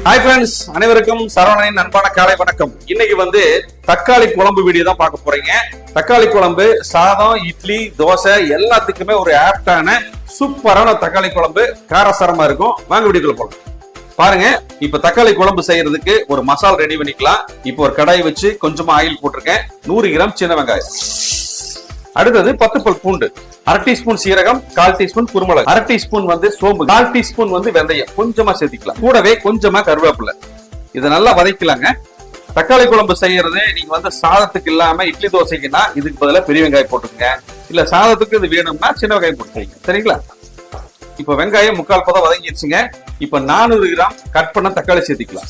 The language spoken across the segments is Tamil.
ஹாய் ஃப்ரெண்ட்ஸ், அனைவருக்கும் சரவணனின் அன்பான காலை வணக்கம். இன்னைக்கு வந்து தக்காளி குழம்பு வீடியோ தான் பார்க்க போறீங்க. தக்காளி குழம்பு சாதம், இட்லி, தோசை எல்லாத்துக்குமே ஒரு ஆப்டான சூப்பரான தக்காளி குழம்பு, காரசாரமா இருக்கும். வாங்க வீடியோக்குள்ள போலாம். பாருங்க, இப்ப தக்காளி குழம்பு செய்யறதுக்கு ஒரு மசாலா ரெடி பண்ணிக்கலாம். இப்போ ஒரு கடாய் வச்சு கொஞ்சமா ஆயில் போட்டிருக்கேன். 100 கிராம் சின்ன வெங்காயம், அடுத்தது 10 பல் பூண்டு, 1/2 டீஸ்பூன் சீரகம், 1/4 டீஸ்பூன் குருமிளகு, 1/2 டீஸ்பூன் வந்து சோம்பு, 1/4 டீஸ்பூன் வந்து வெந்தயம் கொஞ்சமா சேர்த்திக்கலாம். கூடவே கொஞ்சமா கருவேப்பிலை. இதை நல்லா வதக்கலாங்க. தக்காளி குழம்பு செய்யறது நீங்க வந்து சாதத்துக்கு இல்லாம இட்லி தோசைக்குன்னா இதுக்கு பதிலா பெரிய வெங்காயம் போட்டுக்கங்க. இல்ல சாதத்துக்கு இது வேணும்னா சின்ன வெங்காயம் போட்டுக்கீங்க. சரிங்களா? இப்ப வெங்காயம் 3/4 பதம் வதங்கிடுச்சுங்க. இப்ப 400 கிராம் கட் பண்ண தக்காளி சேர்த்திக்கலாம்.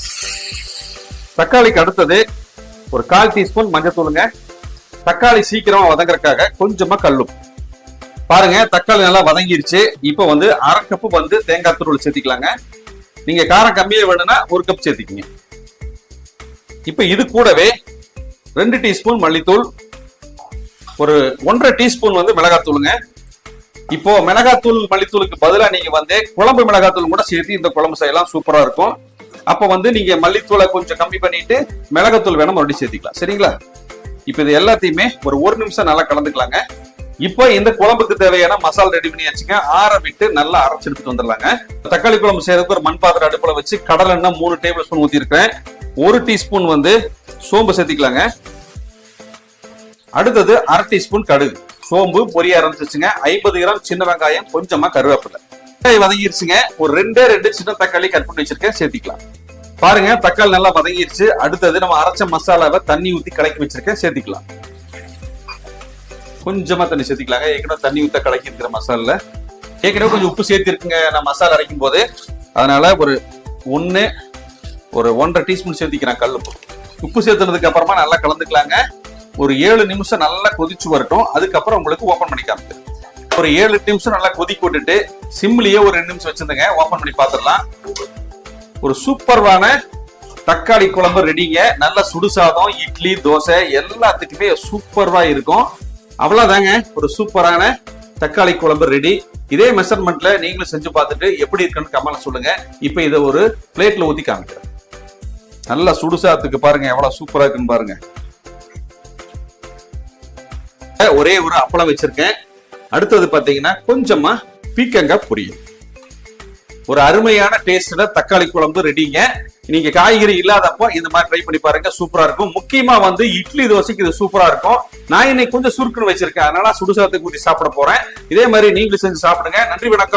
தக்காளிக்கு அடுத்தது ஒரு 1/4 டீஸ்பூன் மஞ்சத்தூளுங்க. தக்காளி சீக்கிரமா வதங்கறதுக்காக கொஞ்சமா கல்லுப்பு. பாருங்க, தக்காளி நல்லா வதங்கிருச்சு. இப்ப வந்து 1/2 கப்பு வந்து தேங்காய் துருவல் சேர்த்திக்கலாங்க. நீங்க காரம் கம்மியா வேணும்னா 1 கப் சேர்த்திக்கீங்க. இப்ப இது கூடவே 2 டீஸ்பூன் மல்லித்தூள், ஒரு 1/2 டீஸ்பூன் வந்து மிளகாத்தூளுங்க. இப்போ மிளகாத்தூள் மல்லித்தூளுக்கு பதிலா நீங்க வந்து குழம்பு மிளகாத்தூள் கூட சேர்த்து இந்த குழம்பு செய்யலாம், சூப்பரா இருக்கும். அப்ப வந்து நீங்க மல்லித்தூளை கொஞ்சம் கம்மி பண்ணிட்டு மிளகாத்தூள் வேணும் மறுபடியும் சேர்த்திக்கலாம். சரிங்களா? இப்ப இது எல்லாத்தையுமே ஒரு 1 நிமிஷம் நல்லா கலந்துக்கலாங்க. இப்போ இந்த குழம்புக்கு தேவையான மசாலா ரெடி பண்ணி வச்சுங்க. ஆற விட்டு நல்லா அரைச்சு எடுத்துட்டு வந்துடலாங்க. தக்காளி குழம்பு செய்யறதுக்கு ஒரு மண் பாத்திரம் அடுப்புல வச்சு கடலை எண்ணெய் 3 டேபிள் ஸ்பூன் ஊத்தி இருக்கேன். 1 டீஸ்பூன் வந்து சோம்பு சேர்த்திக்கலாங்க. அடுத்தது 1/2 டீஸ்பூன் கடுகு. சோம்பு பொரிய ஆரம்பிச்சுங்க. 50 கிராம் சின்ன வெங்காயம், கொஞ்சமா கருவேப்பிலை வதங்கிருச்சுங்க. ஒரு 2 சின்ன தக்காளி கட் பண்ணி வச்சிருக்கேன், சேர்த்திக்கலாம். பாருங்க, தக்காளி நல்லா வதங்கிருச்சு. அடுத்தது நம்ம அரைச்ச மசாலாவை தண்ணி ஊத்தி கலக்கி வச்சிருக்கேன், சேர்த்திக்கலாம். கொஞ்சமா தண்ணி சேர்த்திக்கலாங்க. ஏற்கனவே தண்ணி ஊத்த கலக்கி இருக்கிற மசாலால ஏற்கனவே கொஞ்சம் உப்பு சேர்த்து இருக்குங்க நான் மசாலா அரைக்கும் போது. அதனால ஒரு 1.5 டீஸ்பூன் சேர்த்திக்கிறேன் கல்லுப்பு. உப்பு சேர்த்துனதுக்கு அப்புறமா நல்லா கலந்துக்கலாங்க. ஒரு 7 நிமிஷம் நல்லா கொதிச்சு வரட்டும். அதுக்கப்புறம் உங்களுக்கு ஓபன் பண்ணி காமிக்கிறேன். ஒரு 7 நிமிஷம் நல்லா கொதிக்க விட்டுட்டு சிம்லயே ஒரு 2 நிமிஷம் வச்சிருந்தேங்க. ஓபன் பண்ணி பாத்துடலாம். ஒரு சூப்பரான தக்காளி குழம்பு ரெடிங்க. நல்ல சுடுசாதம், இட்லி, தோசை எல்லாத்துக்குமே சூப்பரா இருக்கும். அவ்வளவுதாங்க, ஒரு சூப்பரான தக்காளி குழம்பு ரெடி. இதே மெஷர்மெண்ட்ல நீங்களும் செஞ்சு பார்த்துட்டு எப்படி இருக்குன்னு கமெண்ட்ல சொல்லுங்க. இப்ப இதை ஒரு பிளேட்ல ஊத்தி காமிக்கிறேன். நல்லா சுடுசாதத்துக்கு பாருங்க எவ்வளவு சூப்பரா இருக்குன்னு பாருங்க. ஒரே ஒரு அப்பளம் வச்சிருக்கேன். அடுத்தது பாத்தீங்கன்னா கொஞ்சமா பீக்கங்காய் பொரியல். ஒரு அருமையான டேஸ்ட்ல தக்காளி குழம்பு ரெடிங்க. நீங்க காய்கறி இல்லாதப்போ இந்த மாதிரி ட்ரை பண்ணி பாருங்க, சூப்பரா இருக்கும். முக்கியமா வந்து இட்லி தோசைக்கு இது சூப்பரா இருக்கும். நான் இன்னைக்கு கொஞ்சம் சுருக்குன்னு வச்சிருக்கேன், அதனால சுடுசாதத்துக்கு ஊற்றி சாப்பிட போறேன். இதே மாதிரி நீங்களும் செஞ்சு சாப்பிடுங்க. நன்றி, வணக்கம்.